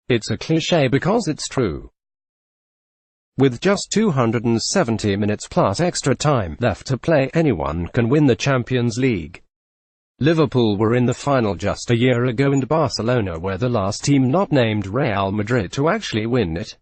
It's a cliché because it's true. With just 270 minutes plus extra time left to play, anyone can win the Champions League. Liverpool were in the final just a year ago, and Barcelona were the last team not named Real Madrid to actually win it.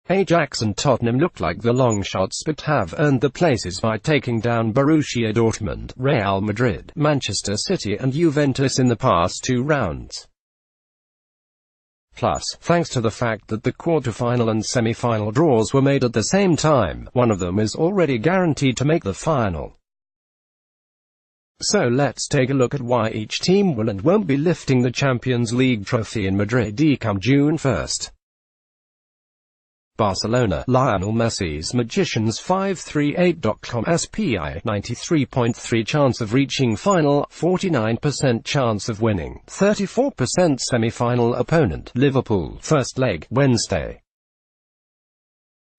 Ajax and Tottenham looked like the long shots but have earned the places by taking down Borussia Dortmund, Real Madrid, Manchester City and Juventus in the past 2 rounds. Plus, thanks to the fact that the quarter-final and semi-final draws were made at the same time, one of them is already guaranteed to make the final. So let's take a look at why each team will and won't be lifting the Champions League trophy in Madrid come June 1st. Barcelona, Lionel Messi's Magicians 538.com SPI 93.3 chance of reaching final, 49% chance of winning, 34% semi-final opponent, Liverpool, first leg, Wednesday,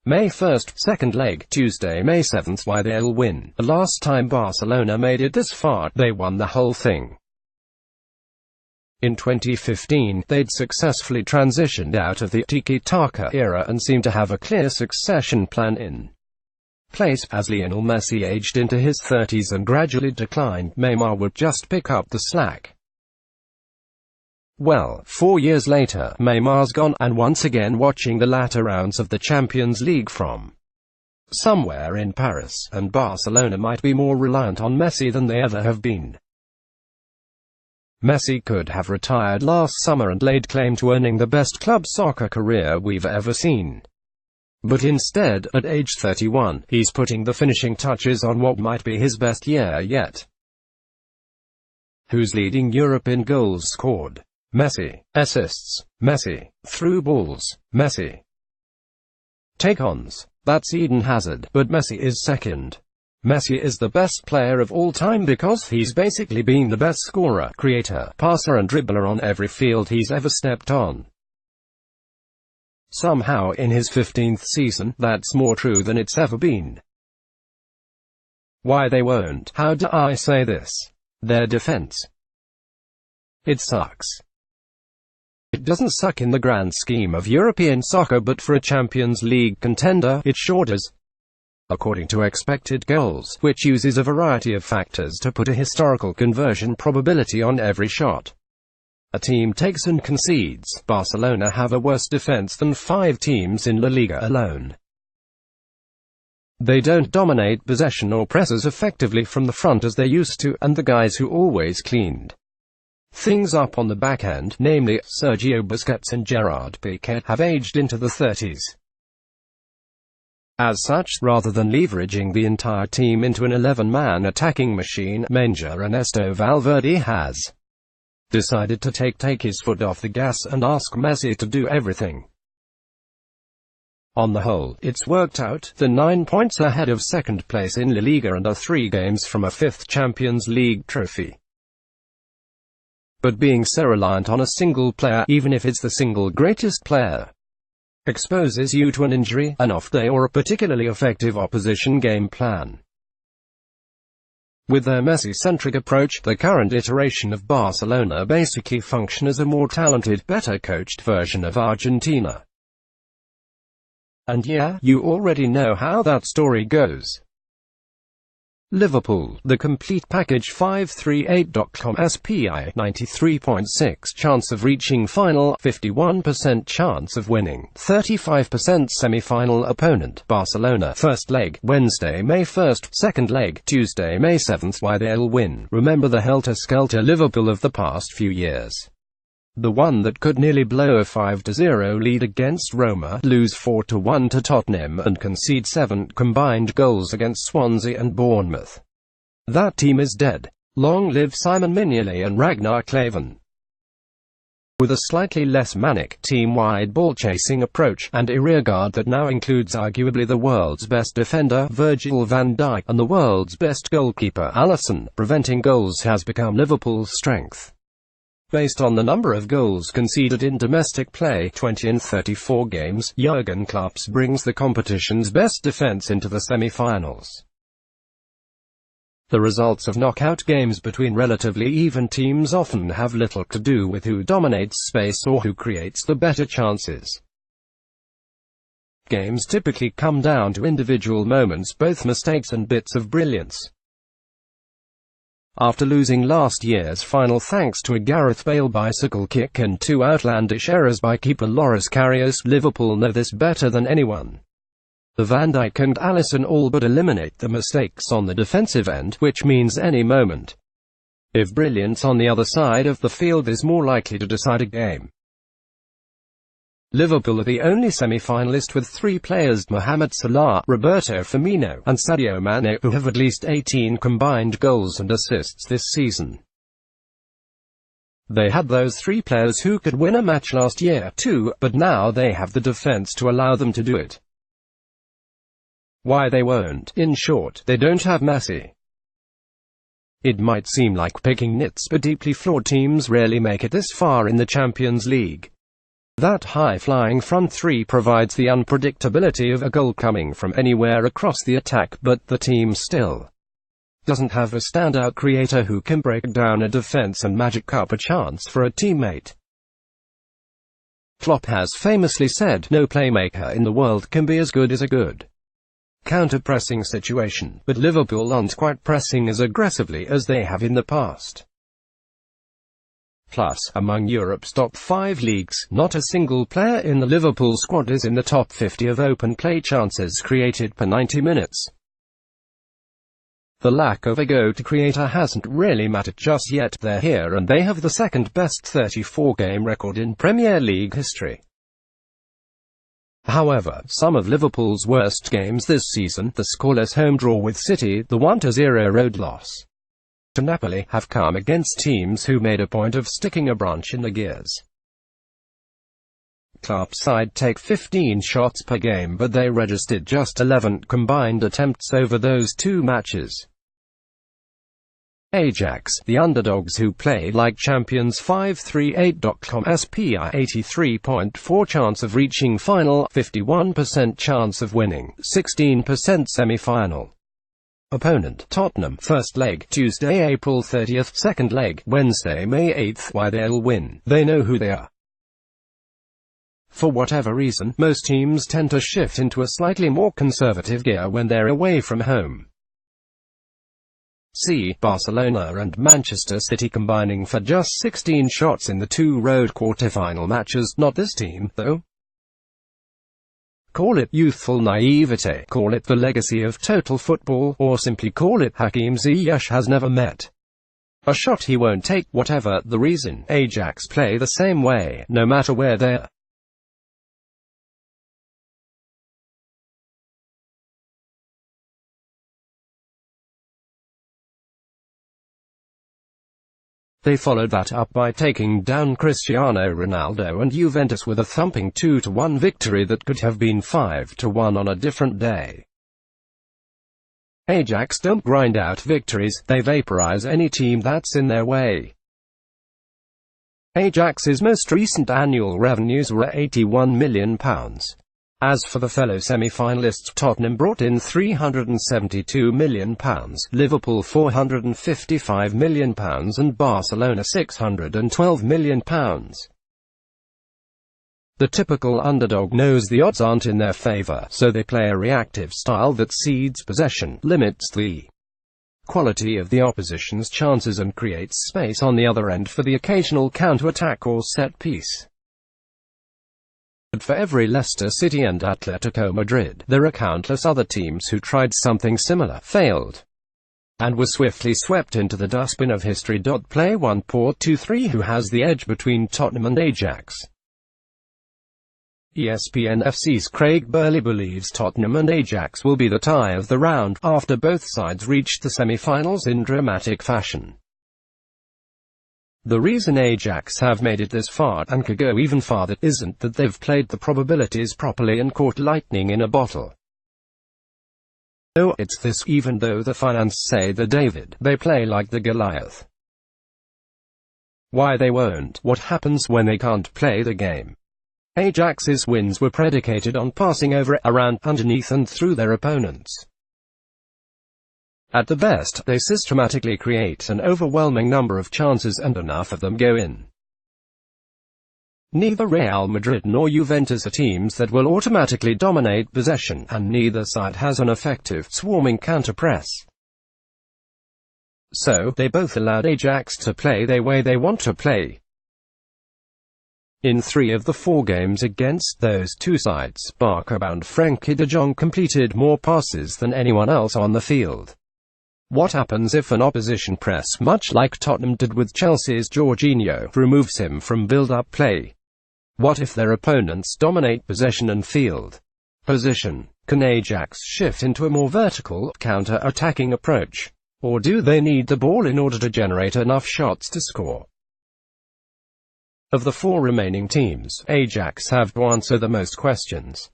May 1st, second leg, Tuesday, May 7th. Why they'll win. The last time Barcelona made it this far, they won the whole thing. In 2015, they'd successfully transitioned out of the tiki-taka era and seemed to have a clear succession plan in place. As Lionel Messi aged into his 30s and gradually declined, Neymar would just pick up the slack. Well, 4 years later, Neymar's gone, and once again watching the latter rounds of the Champions League from somewhere in Paris, and Barcelona might be more reliant on Messi than they ever have been. Messi could have retired last summer and laid claim to earning the best club soccer career we've ever seen. But instead, at age 31, he's putting the finishing touches on what might be his best year yet. Who's leading Europe in goals scored? Messi. Assists? Messi. Through balls? Messi. Take-ons? That's Eden Hazard, but Messi is second. Messi is the best player of all time because he's basically been the best scorer, creator, passer and dribbler on every field he's ever stepped on. Somehow in his 15th season, that's more true than it's ever been. Why they won't? How do I say this? Their defense. It sucks. It doesn't suck in the grand scheme of European soccer, but for a Champions League contender, it sure does. According to expected goals, which uses a variety of factors to put a historical conversion probability on every shot a team takes and concedes, Barcelona have a worse defense than 5 teams in La Liga alone. They don't dominate possession or press as effectively from the front as they used to, and the guys who always cleaned things up on the back end, namely Sergio Busquets and Gerard Piqué, have aged into the 30s. As such, rather than leveraging the entire team into an 11-man attacking machine, manager Ernesto Valverde has decided to take his foot off the gas and ask Messi to do everything. On the whole, it's worked out. They're 9 points ahead of second place in La Liga and are 3 games from a 5th Champions League trophy. But being so reliant on a single player, even if it's the single greatest player, exposes you to an injury, an off day or a particularly effective opposition game plan. With their Messi-centric approach, the current iteration of Barcelona basically function as a more talented, better coached version of Argentina. And yeah, you already know how that story goes. Liverpool, the complete package 538.com SPI 93.6 chance of reaching final, 51% chance of winning, 35% semi-final opponent, Barcelona, first leg, Wednesday, May 1st, second leg, Tuesday, May 7th. Why they'll win. Remember the helter-skelter Liverpool of the past few years. The one that could nearly blow a 5-0 lead against Roma, lose 4-1 to Tottenham, and concede 7 combined goals against Swansea and Bournemouth. That team is dead. Long live Simon Mignolet and Ragnar Klavan. With a slightly less manic, team-wide ball-chasing approach, and a rearguard that now includes arguably the world's best defender, Virgil van Dijk, and the world's best goalkeeper, Alisson, preventing goals has become Liverpool's strength. Based on the number of goals conceded in domestic play, 20 in 34 games, Jurgen Klopp brings the competition's best defense into the semi-finals. The results of knockout games between relatively even teams often have little to do with who dominates space or who creates the better chances. Games typically come down to individual moments, both mistakes and bits of brilliance. After losing last year's final thanks to a Gareth Bale bicycle kick and two outlandish errors by keeper Loris Karius, Liverpool know this better than anyone. The Van Dijk and Alisson all but eliminate the mistakes on the defensive end, which means any moment, if brilliance on the other side of the field is more likely to decide a game. Liverpool are the only semi-finalist with three players, Mohamed Salah, Roberto Firmino, and Sadio Mane, who have at least 18 combined goals and assists this season. They had those three players who could win a match last year too, but now they have the defense to allow them to do it. Why they won't? In short, they don't have Messi. It might seem like picking nits, but deeply flawed teams rarely make it this far in the Champions League. That high-flying front three provides the unpredictability of a goal coming from anywhere across the attack, but the team still doesn't have a standout creator who can break down a defense and magic up a chance for a teammate. Klopp has famously said, "No playmaker in the world can be as good as a good counter-pressing situation," but Liverpool aren't quite pressing as aggressively as they have in the past. Plus, among Europe's top 5 leagues, not a single player in the Liverpool squad is in the top 50 of open play chances created per 90 minutes. The lack of a go-to creator hasn't really mattered just yet. They're here and they have the second best 34-game record in Premier League history. However, some of Liverpool's worst games this season, the scoreless home draw with City, the 1-0 road loss to Napoli, have come against teams who made a point of sticking a branch in the gears. Klopp's side take 15 shots per game, but they registered just 11 combined attempts over those two matches. Ajax, the underdogs who play like champions, 538.com SPI 83.4 chance of reaching final, 51% chance of winning, 16% semi-final. Opponent, Tottenham, first leg, Tuesday, April 30th, second leg, Wednesday, May 8th. Why they'll win? They know who they are. For whatever reason, most teams tend to shift into a slightly more conservative gear when they're away from home. See Barcelona and Manchester City combining for just 16 shots in the two road quarter-final matches. Not this team, though. Call it youthful naivete, call it the legacy of total football, or simply call it Hakim Ziyech has never met a shot he won't take. Whatever the reason, Ajax play the same way, no matter where they're. They followed that up by taking down Cristiano Ronaldo and Juventus with a thumping 2-1 victory that could have been 5-1 on a different day. Ajax don't grind out victories, they vaporize any team that's in their way. Ajax's most recent annual revenues were £81 million. As for the fellow semi-finalists, Tottenham brought in £372 million, Liverpool £455 million and Barcelona £612 million. The typical underdog knows the odds aren't in their favour, so they play a reactive style that cedes possession, limits the quality of the opposition's chances and creates space on the other end for the occasional counter-attack or set-piece. But for every Leicester City and Atletico Madrid, there are countless other teams who tried something similar, failed, and were swiftly swept into the dustbin of history. Play 1-4-2-3. Who has the edge between Tottenham and Ajax? ESPN FC's Craig Burley believes Tottenham and Ajax will be the tie of the round, after both sides reached the semi-finals in dramatic fashion. The reason Ajax have made it this far, and could go even farther, isn't that they've played the probabilities properly and caught lightning in a bottle. No, it's this: even though the finance say the David, they play like the Goliath. Why they won't? What happens when they can't play the game? Ajax's wins were predicated on passing over, around, underneath and through their opponents. At the best, they systematically create an overwhelming number of chances and enough of them go in. Neither Real Madrid nor Juventus are teams that will automatically dominate possession, and neither side has an effective, swarming counter-press. So, they both allowed Ajax to play the way they want to play. In 3 of the 4 games against those two sides, Barca-bound Frenkie de Jong completed more passes than anyone else on the field. What happens if an opposition press, much like Tottenham did with Chelsea's Jorginho, removes him from build-up play? What if their opponents dominate possession and field position? Can Ajax shift into a more vertical, counter-attacking approach? Or do they need the ball in order to generate enough shots to score? Of the 4 remaining teams, Ajax have to answer the most questions.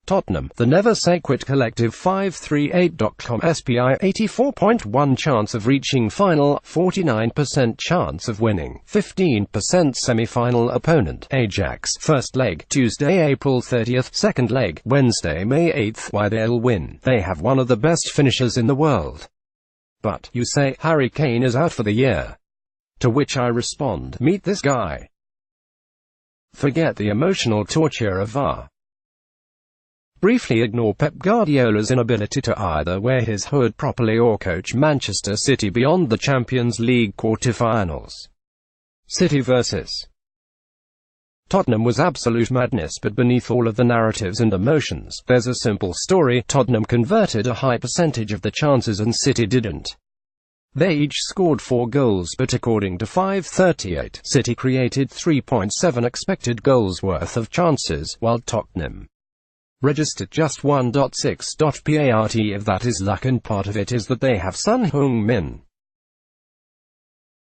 Tottenham, the never-say-quit collective 538.com SPI 84.1 chance of reaching final, 49% chance of winning, 15% semi-final opponent, Ajax, first leg, Tuesday, April 30th, second leg, Wednesday, May 8th, why they'll win, they have one of the best finishers in the world. But, you say, Harry Kane is out for the year. To which I respond, meet this guy. Forget the emotional torture of VAR. Briefly ignore Pep Guardiola's inability to either wear his hood properly or coach Manchester City beyond the Champions League quarter-finals. City vs. Tottenham was absolute madness, but beneath all of the narratives and emotions, there's a simple story. Tottenham converted a high percentage of the chances and City didn't. They each scored 4 goals, but according to 538, City created 3.7 expected goals worth of chances, while Tottenham registered just 1.6. Part of that is luck, and part of it is that they have Son Heung-min.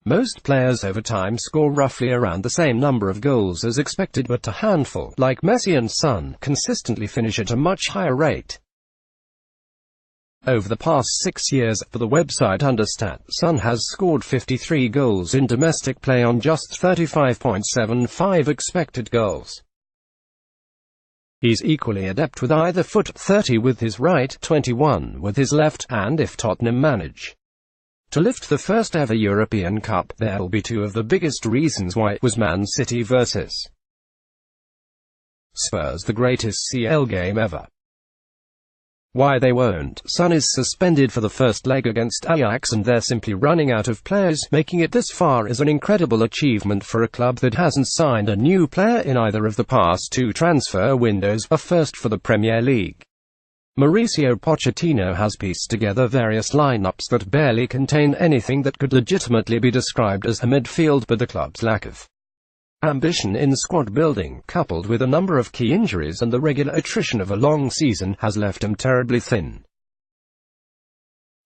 Most players over time score roughly around the same number of goals as expected, but a handful, like Messi and Son, consistently finish at a much higher rate. Over the past 6 years, for the website Understat, Son has scored 53 goals in domestic play on just 35.75 expected goals. He's equally adept with either foot, 30 with his right, 21 with his left, and if Tottenham manage to lift the first ever European Cup, there'll be 2 of the biggest reasons why. It was Man City vs. Spurs, the greatest CL game ever. Why they won't. Son is suspended for the first leg against Ajax and they're simply running out of players. Making it this far is an incredible achievement for a club that hasn't signed a new player in either of the past 2 transfer windows, a first for the Premier League. Mauricio Pochettino has pieced together various lineups that barely contain anything that could legitimately be described as a midfield, but the club's lack of ambition in squad building, coupled with a number of key injuries and the regular attrition of a long season, has left him terribly thin.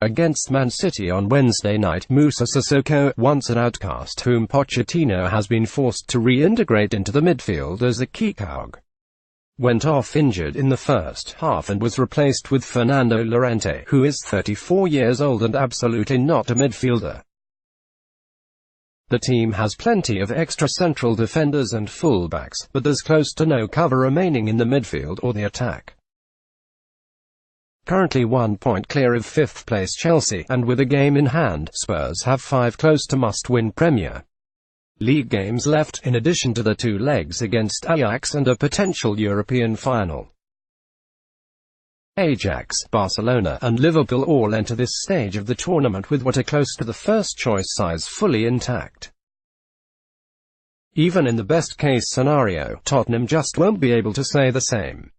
Against Man City on Wednesday night, Moussa Sissoko, once an outcast whom Pochettino has been forced to reintegrate into the midfield as a key cog, went off injured in the first half and was replaced with Fernando Llorente, who is 34 years old and absolutely not a midfielder. The team has plenty of extra central defenders and fullbacks, but there's close to no cover remaining in the midfield or the attack. Currently 1 point clear of 5th place Chelsea, and with a game in hand, Spurs have 5 close to must-win Premier League games left, in addition to the 2 legs against Ajax and a potential European final. Ajax, Barcelona, and Liverpool all enter this stage of the tournament with what are close to the first-choice sides fully intact. Even in the best-case scenario, Tottenham just won't be able to say the same.